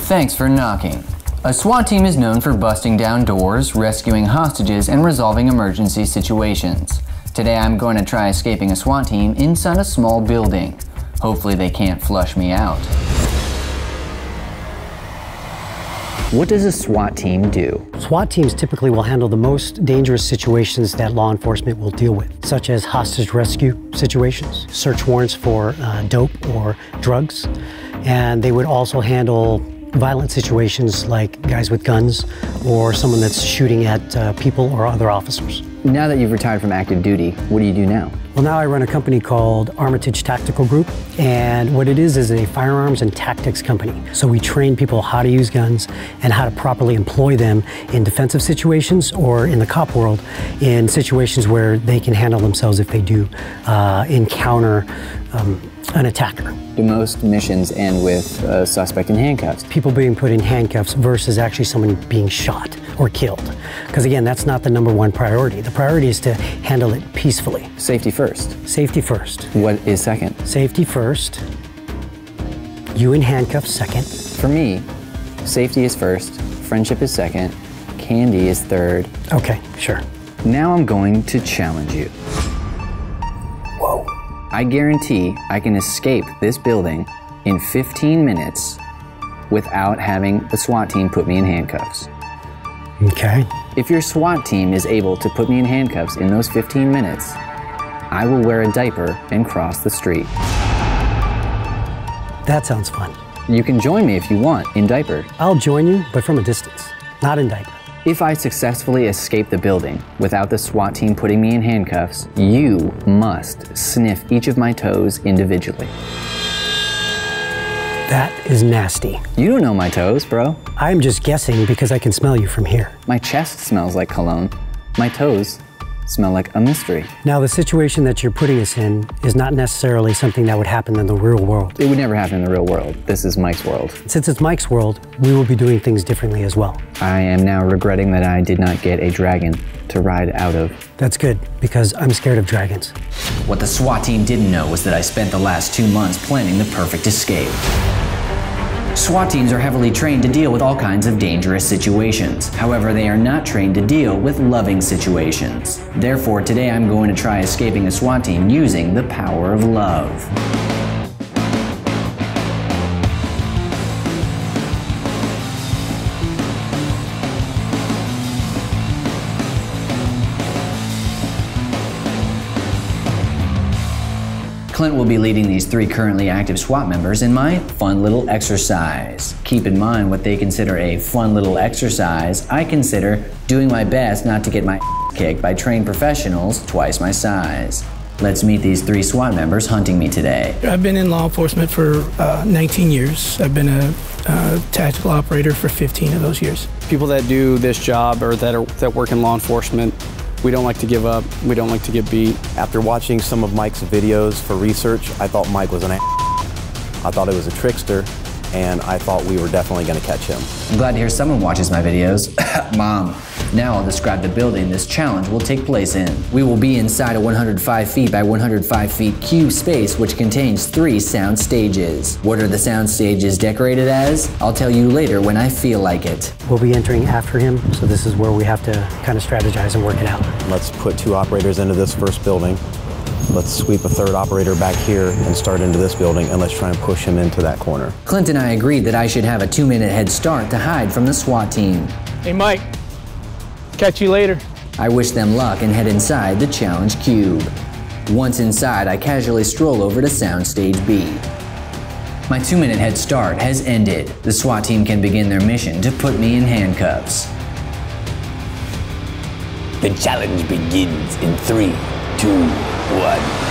Thanks for knocking. A SWAT team is known for busting down doors, rescuing hostages, and resolving emergency situations. Today I'm going to try escaping a SWAT team inside a small building. Hopefully they can't flush me out. What does a SWAT team do? SWAT teams typically will handle the most dangerous situations that law enforcement will deal with, such as hostage rescue situations, search warrants for dope or drugs, and they would also handle violent situations like guys with guns or someone that's shooting at people or other officers. Now that you've retired from active duty, what do you do now? Well, now I run a company called Armitage Tactical Group, and what it is a firearms and tactics company. So we train people how to use guns and how to properly employ them in defensive situations or in the cop world in situations where they can handle themselves if they do encounter an attacker. Do most missions end with a suspect in handcuffs? People being put in handcuffs versus actually someone being shot or killed. Because again, that's not the #1 priority. The priority is to handle it peacefully. Safety first. Safety first. What is second? Safety first. You in handcuffs second. For me, safety is first, friendship is second, candy is third. Okay, sure. Now I'm going to challenge you. Whoa. I guarantee I can escape this building in 15 minutes without having the SWAT team put me in handcuffs. Okay. If your SWAT team is able to put me in handcuffs in those 15 minutes, I will wear a diaper and cross the street. That sounds fun. You can join me if you want in diaper. I'll join you, but from a distance, not in diaper. If I successfully escape the building without the SWAT team putting me in handcuffs, you must sniff each of my toes individually. That is nasty. You don't know my toes, bro. I'm just guessing because I can smell you from here. My chest smells like cologne. My toes smell like a mystery. Now, the situation that you're putting us in is not necessarily something that would happen in the real world. It would never happen in the real world. This is Mike's world. Since it's Mike's world, we will be doing things differently as well. I am now regretting that I did not get a dragon to ride out of. That's good, because I'm scared of dragons. What the SWAT team didn't know was that I spent the last 2 months planning the perfect escape. SWAT teams are heavily trained to deal with all kinds of dangerous situations. However, they are not trained to deal with loving situations. Therefore, today I'm going to try escaping a SWAT team using the power of love. Clint will be leading these 3 currently active SWAT members in my fun little exercise. Keep in mind what they consider a fun little exercise, I consider doing my best not to get my kicked by trained professionals twice my size. Let's meet these 3 SWAT members hunting me today. I've been in law enforcement for 19 years. I've been a tactical operator for 15 of those years. People that do this job or that work in law enforcement, we don't like to give up. We don't like to get beat. After watching some of Mike's videos for research, I thought Mike was an I thought he was a trickster, and I thought we were definitely going to catch him. I'm glad to hear someone watches my videos. Mom. Now I'll describe the building this challenge will take place in. We will be inside a 105 feet by 105 feet cube space which contains 3 sound stages. What are the sound stages decorated as? I'll tell you later when I feel like it. We'll be entering after him, so this is where we have to kind of strategize and work it out. Let's put 2 operators into this first building. Let's sweep a 3rd operator back here and start into this building, and let's try and push him into that corner. Clint and I agreed that I should have a 2-minute head start to hide from the SWAT team. Hey, Mike. Catch you later. I wish them luck and head inside the challenge cube. Once inside, I casually stroll over to Soundstage B. My 2-minute head start has ended. The SWAT team can begin their mission to put me in handcuffs. The challenge begins in 3, 2, 1.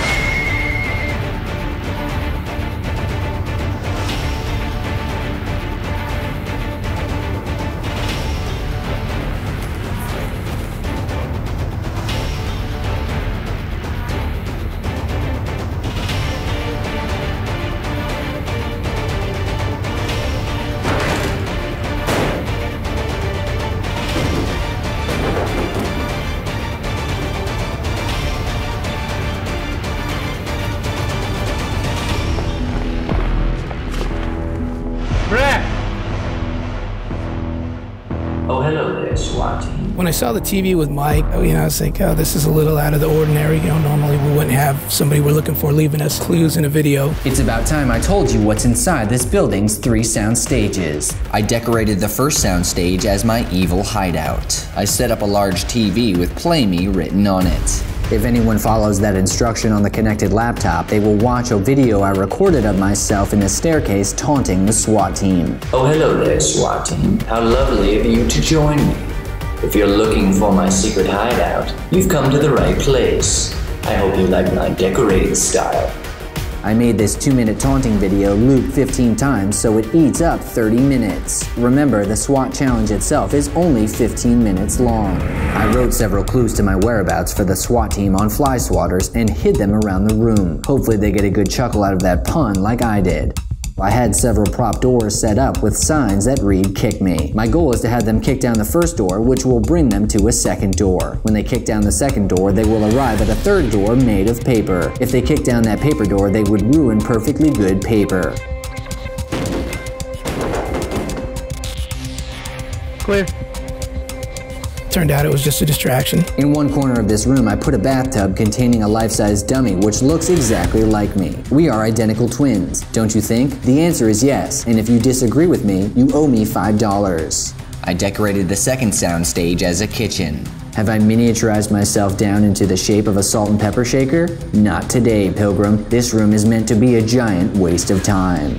SWAT team. When I saw the TV with Mike, I was like, oh, this is a little out of the ordinary. Normally we wouldn't have somebody we're looking for leaving us clues in a video. It's about time I told you what's inside this building's 3 sound stages. I decorated the first sound stage as my evil hideout. I set up a large TV with "Play Me" written on it. If anyone follows that instruction on the connected laptop, they will watch a video I recorded of myself in the staircase taunting the SWAT team. Oh, hello there, SWAT team. How lovely of you to join me. If you're looking for my secret hideout, you've come to the right place. I hope you like my decorated style. I made this 2-minute taunting video loop 15 times so it eats up 30 minutes. Remember, the SWAT challenge itself is only 15 minutes long. I wrote several clues to my whereabouts for the SWAT team on fly swatters and hid them around the room. Hopefully they get a good chuckle out of that pun like I did. I had several prop doors set up with signs that read "Kick Me." My goal is to have them kick down the first door, which will bring them to a second door. When they kick down the second door, they will arrive at a third door made of paper. If they kick down that paper door, they would ruin perfectly good paper. Clear. Turned out it was just a distraction. In one corner of this room, I put a bathtub containing a life-size dummy which looks exactly like me. We are identical twins, don't you think? The answer is yes, and if you disagree with me, you owe me $5. I decorated the second sound stage as a kitchen. Have I miniaturized myself down into the shape of a salt and pepper shaker? Not today, Pilgrim. This room is meant to be a giant waste of time.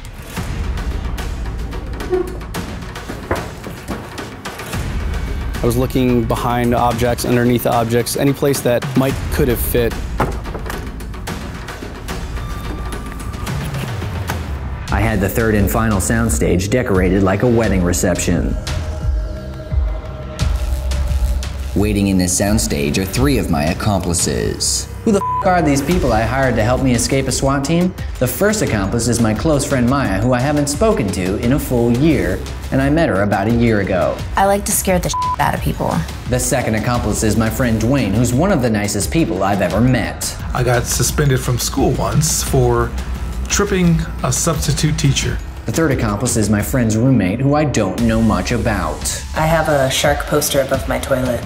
I was looking behind objects, underneath objects, any place that Mike could have fit. I had the third and final soundstage decorated like a wedding reception. Waiting in this soundstage are 3 of my accomplices. Who the f are these people I hired to help me escape a SWAT team? The first accomplice is my close friend Myia, who I haven't spoken to in a full year, and I met her about a year ago. I like to scare the shit out of people. The second accomplice is my friend Dwayne, who's one of the nicest people I've ever met. I got suspended from school once for tripping a substitute teacher. The third accomplice is my friend's roommate, who I don't know much about. I have a shark poster above my toilet.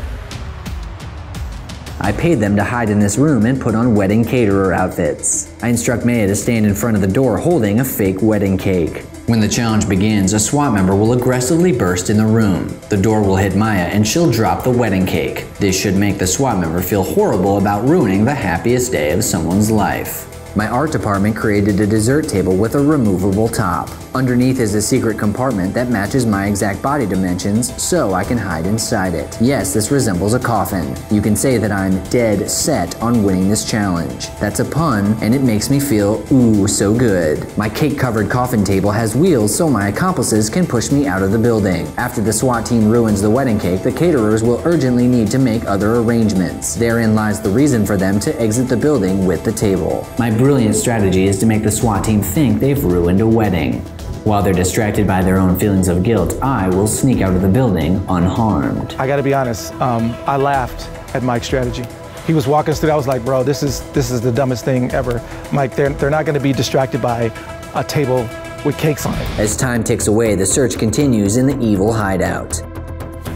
I paid them to hide in this room and put on wedding caterer outfits. I instruct Myia to stand in front of the door holding a fake wedding cake. When the challenge begins, a SWAT member will aggressively burst in the room. The door will hit Myia and she'll drop the wedding cake. This should make the SWAT member feel horrible about ruining the happiest day of someone's life. My art department created a dessert table with a removable top. Underneath is a secret compartment that matches my exact body dimensions, so I can hide inside it. Yes, this resembles a coffin. You can say that I'm dead set on winning this challenge. That's a pun, and it makes me feel ooh so good. My cake-covered coffin table has wheels so my accomplices can push me out of the building. After the SWAT team ruins the wedding cake, the caterers will urgently need to make other arrangements. Therein lies the reason for them to exit the building with the table. My brilliant strategy is to make the SWAT team think they've ruined a wedding. While they're distracted by their own feelings of guilt, I will sneak out of the building unharmed. I gotta be honest, I laughed at Mike's strategy. He was walking us through, I was like, bro, this is the dumbest thing ever. Mike, they're not gonna be distracted by a table with cakes on it. As time ticks away, the search continues in the evil hideout.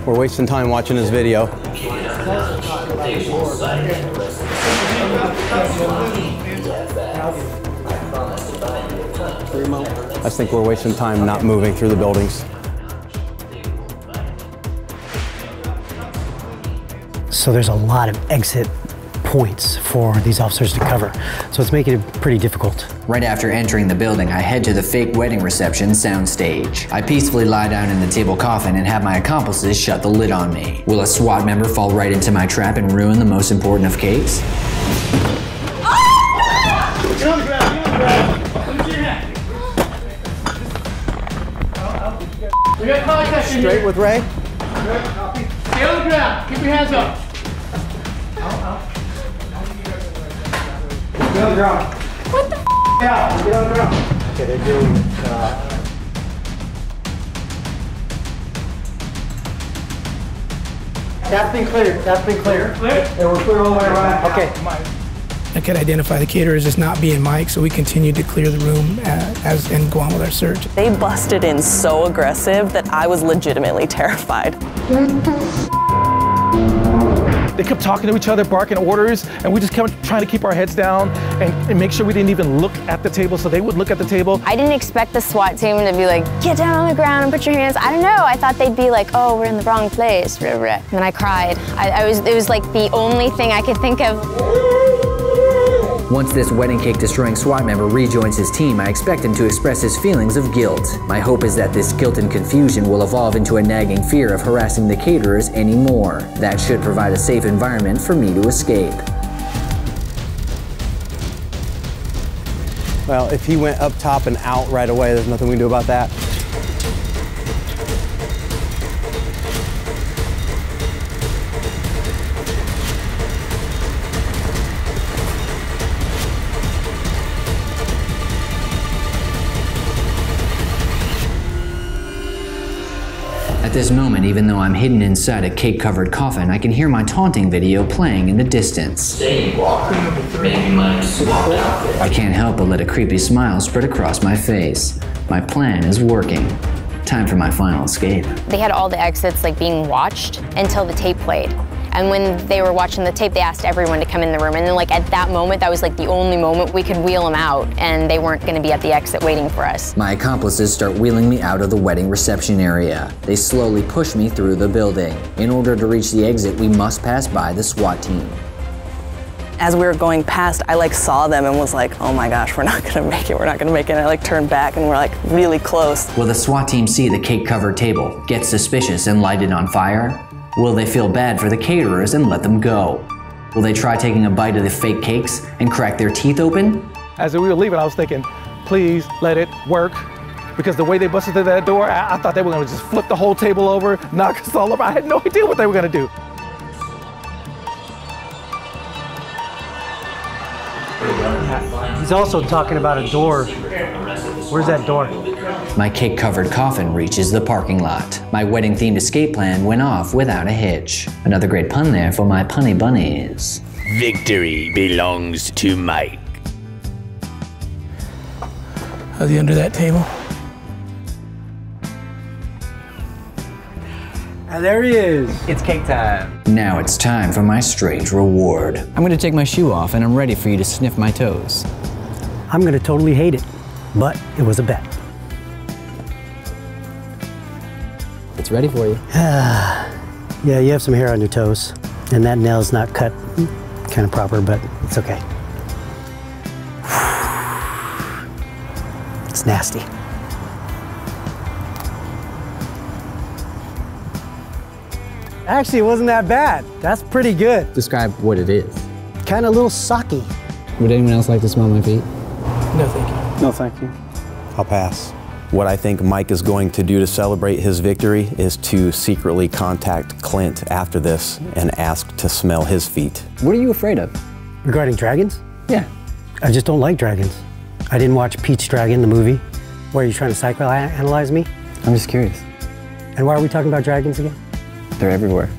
We're wasting time watching this video. I think we're wasting time not moving through the buildings. So there's a lot of exit points for these officers to cover. So it's making it pretty difficult. Right after entering the building, I head to the fake wedding reception soundstage. I peacefully lie down in the table coffin and have my accomplices shut the lid on me. Will a SWAT member fall right into my trap and ruin the most important of cakes? Get on the ground, get on the ground. Put your hand. We got contact in here. Straight with Ray? Stay on the ground. Keep your hands up. Get on the ground. What the f***? Yeah, get on the ground. Okay, they're doing, That's been cleared. That's been cleared. Clear? And we're clear all the way around. okay. I could identify the caterers as not being Mike, so we continued to clear the room and go on with our search. They busted in so aggressive that I was legitimately terrified. They kept talking to each other, barking orders, and we just kept trying to keep our heads down and make sure we didn't even look at the table, so they would look at the table. I didn't expect the SWAT team to be like, get down on the ground and put your hands. I don't know, I thought they'd be like, oh, we're in the wrong place. And I cried. It was like the only thing I could think of. Once this wedding cake destroying SWAT member rejoins his team, I expect him to express his feelings of guilt. My hope is that this guilt and confusion will evolve into a nagging fear of harassing the caterers anymore. That should provide a safe environment for me to escape. Well, if he went up top and out right away, there's nothing we can do about that. At this moment, even though I'm hidden inside a cake-covered coffin, I can hear my taunting video playing in the distance. I can't help but let a creepy smile spread across my face. My plan is working. Time for my final escape. They had all the exits like being watched until the tape played. And when they were watching the tape, they asked everyone to come in the room. And then like at that moment, that was like the only moment we could wheel them out, and they weren't gonna be at the exit waiting for us. My accomplices start wheeling me out of the wedding reception area. They slowly push me through the building. In order to reach the exit, we must pass by the SWAT team. As we were going past, I like saw them and was like, oh my gosh, we're not gonna make it, we're not gonna make it. And I like turned back and we're like really close. Will the SWAT team see the cake-covered table, get suspicious and light it on fire? Will they feel bad for the caterers and let them go? Will they try taking a bite of the fake cakes and crack their teeth open? As we were leaving, I was thinking, please let it work. Because the way they busted through that door, I thought they were gonna just flip the whole table over, knock us all over. I had no idea what they were gonna do. He's also talking about a door. Where's that door? My cake-covered coffin reaches the parking lot. My wedding-themed escape plan went off without a hitch. Another great pun there for my punny bunnies. Victory belongs to Mike. Was he under that table? And there he is. It's cake time. Now it's time for my strange reward. I'm gonna take my shoe off and I'm ready for you to sniff my toes. I'm gonna totally hate it, but it was a bet. It's ready for you. Yeah, you have some hair on your toes, and that nail's not cut kind of proper, but it's okay. It's nasty. Actually, it wasn't that bad. That's pretty good. Describe what it is. Kind of a little sucky. Would anyone else like to smell my feet? No, thank you. No, thank you. I'll pass. What I think Mike is going to do to celebrate his victory is to secretly contact Clint after this and ask to smell his feet. What are you afraid of? Regarding dragons? Yeah. I just don't like dragons. I didn't watch Pete's Dragon, the movie. Why are you trying to psychoanalyze me? I'm just curious. And why are we talking about dragons again? They're everywhere.